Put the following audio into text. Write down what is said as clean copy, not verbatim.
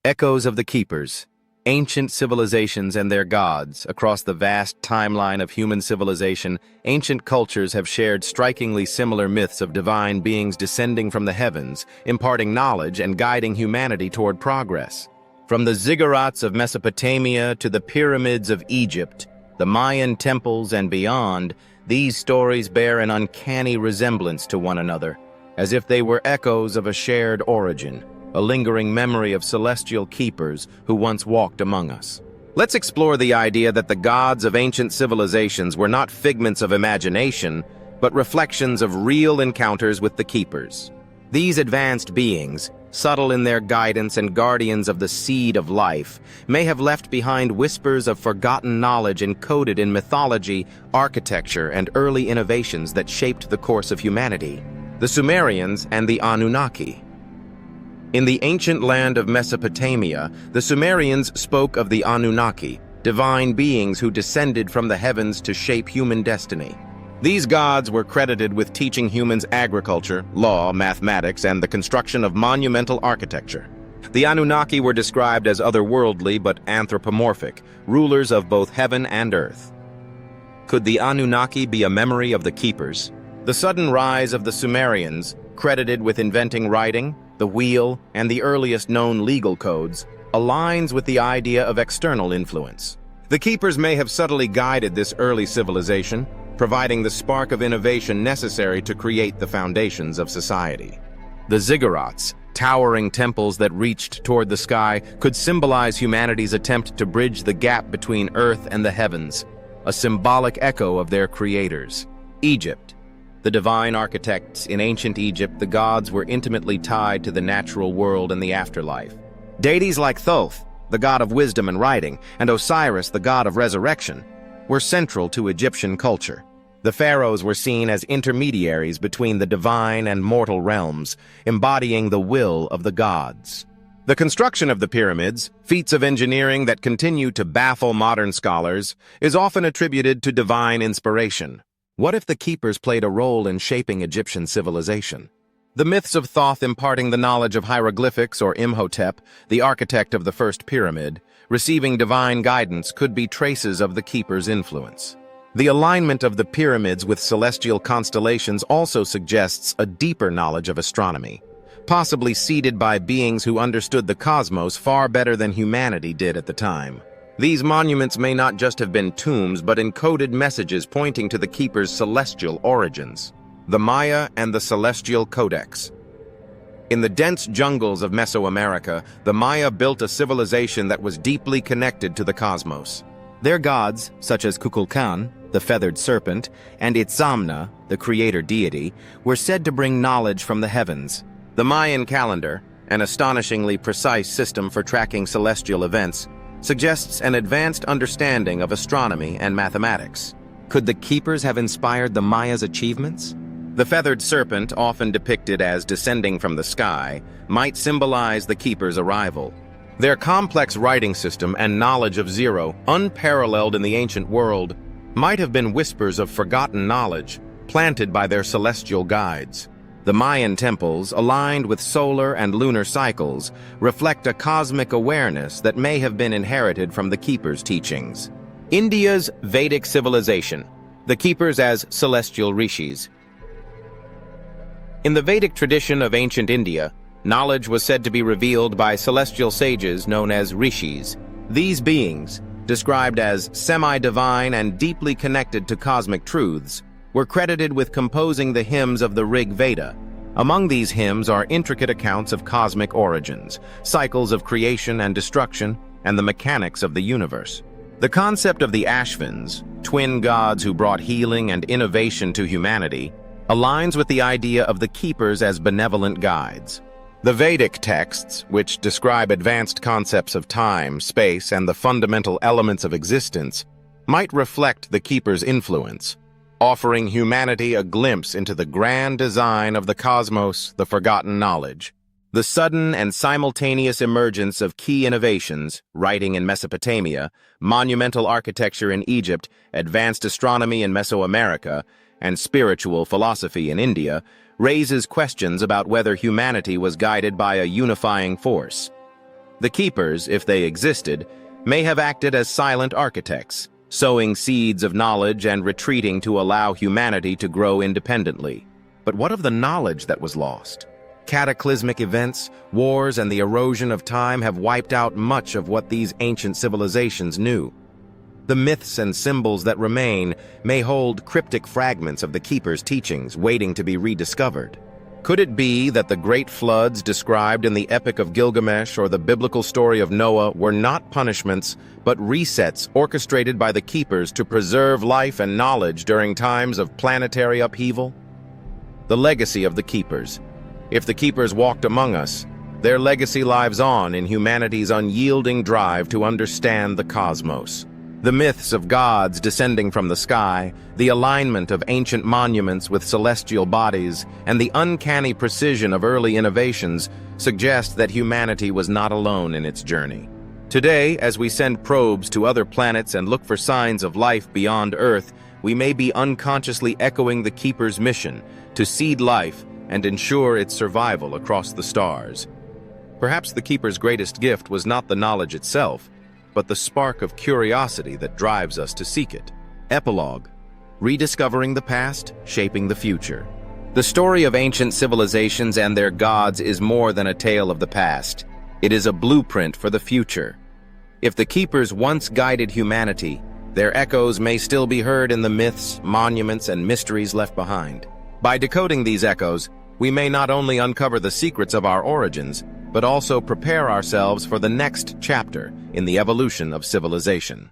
Echoes of the Keepers. Ancient civilizations and their gods. Across the vast timeline of human civilization, ancient cultures have shared strikingly similar myths of divine beings descending from the heavens, imparting knowledge and guiding humanity toward progress. From the ziggurats of Mesopotamia to the pyramids of Egypt, the Mayan temples and beyond, these stories bear an uncanny resemblance to one another, as if they were echoes of a shared origin, a lingering memory of celestial keepers who once walked among us. Let's explore the idea that the gods of ancient civilizations were not figments of imagination, but reflections of real encounters with the keepers. These advanced beings, subtle in their guidance and guardians of the seed of life, may have left behind whispers of forgotten knowledge encoded in mythology, architecture, and early innovations that shaped the course of humanity. The Sumerians and the Anunnaki. In the ancient land of Mesopotamia, the Sumerians spoke of the Anunnaki, divine beings who descended from the heavens to shape human destiny. These gods were credited with teaching humans agriculture, law, mathematics, and the construction of monumental architecture. The Anunnaki were described as otherworldly but anthropomorphic, rulers of both heaven and earth. Could the Anunnaki be a memory of the keepers? The sudden rise of the Sumerians, credited with inventing writing, the wheel, and the earliest known legal codes, aligns with the idea of external influence. The keepers may have subtly guided this early civilization, providing the spark of innovation necessary to create the foundations of society. The ziggurats, towering temples that reached toward the sky, could symbolize humanity's attempt to bridge the gap between earth and the heavens, a symbolic echo of their creators. Egypt. The divine architects in ancient Egypt, the gods were intimately tied to the natural world and the afterlife. Deities like Thoth, the god of wisdom and writing, and Osiris, the god of resurrection, were central to Egyptian culture. The pharaohs were seen as intermediaries between the divine and mortal realms, embodying the will of the gods. The construction of the pyramids, feats of engineering that continue to baffle modern scholars, is often attributed to divine inspiration. What if the keepers played a role in shaping Egyptian civilization? The myths of Thoth imparting the knowledge of hieroglyphics, or Imhotep, the architect of the first pyramid, receiving divine guidance, could be traces of the keepers' influence. The alignment of the pyramids with celestial constellations also suggests a deeper knowledge of astronomy, possibly seeded by beings who understood the cosmos far better than humanity did at the time. These monuments may not just have been tombs, but encoded messages pointing to the keepers' celestial origins. The Maya and the Celestial Codex. In the dense jungles of Mesoamerica, the Maya built a civilization that was deeply connected to the cosmos. Their gods, such as Kukulkan, the feathered serpent, and Itzamna, the creator deity, were said to bring knowledge from the heavens. The Mayan calendar, an astonishingly precise system for tracking celestial events, suggests an advanced understanding of astronomy and mathematics. Could the keepers have inspired the Mayas' achievements? The feathered serpent, often depicted as descending from the sky, might symbolize the keepers' arrival. Their complex writing system and knowledge of zero, unparalleled in the ancient world, might have been whispers of forgotten knowledge, planted by their celestial guides. The Mayan temples, aligned with solar and lunar cycles, reflect a cosmic awareness that may have been inherited from the keepers' teachings. India's Vedic civilization, the keepers as celestial rishis. In the Vedic tradition of ancient India, knowledge was said to be revealed by celestial sages known as rishis. These beings, described as semi-divine and deeply connected to cosmic truths, were credited with composing the hymns of the Rig Veda. Among these hymns are intricate accounts of cosmic origins, cycles of creation and destruction, and the mechanics of the universe. The concept of the Ashvins, twin gods who brought healing and innovation to humanity, aligns with the idea of the keepers as benevolent guides. The Vedic texts, which describe advanced concepts of time, space, and the fundamental elements of existence, might reflect the keepers' influence, offering humanity a glimpse into the grand design of the cosmos, the forgotten knowledge. The sudden and simultaneous emergence of key innovations, writing in Mesopotamia, monumental architecture in Egypt, advanced astronomy in Mesoamerica, and spiritual philosophy in India, raises questions about whether humanity was guided by a unifying force. The keepers, if they existed, may have acted as silent architects, sowing seeds of knowledge and retreating to allow humanity to grow independently. But what of the knowledge that was lost? Cataclysmic events, wars, and the erosion of time have wiped out much of what these ancient civilizations knew. The myths and symbols that remain may hold cryptic fragments of the keepers' teachings waiting to be rediscovered. Could it be that the great floods described in the Epic of Gilgamesh or the biblical story of Noah were not punishments, but resets orchestrated by the keepers to preserve life and knowledge during times of planetary upheaval? The legacy of the keepers. If the keepers walked among us, their legacy lives on in humanity's unyielding drive to understand the cosmos. The myths of gods descending from the sky, the alignment of ancient monuments with celestial bodies, and the uncanny precision of early innovations suggest that humanity was not alone in its journey. Today, as we send probes to other planets and look for signs of life beyond Earth, we may be unconsciously echoing the Keeper's mission to seed life and ensure its survival across the stars. Perhaps the Keeper's greatest gift was not the knowledge itself, but the spark of curiosity that drives us to seek it. Epilogue: rediscovering the past, shaping the future. The story of ancient civilizations and their gods is more than a tale of the past. It is a blueprint for the future. If the keepers once guided humanity, their echoes may still be heard in the myths, monuments, and mysteries left behind. By decoding these echoes, we may not only uncover the secrets of our origins, but also prepare ourselves for the next chapter in the evolution of civilization.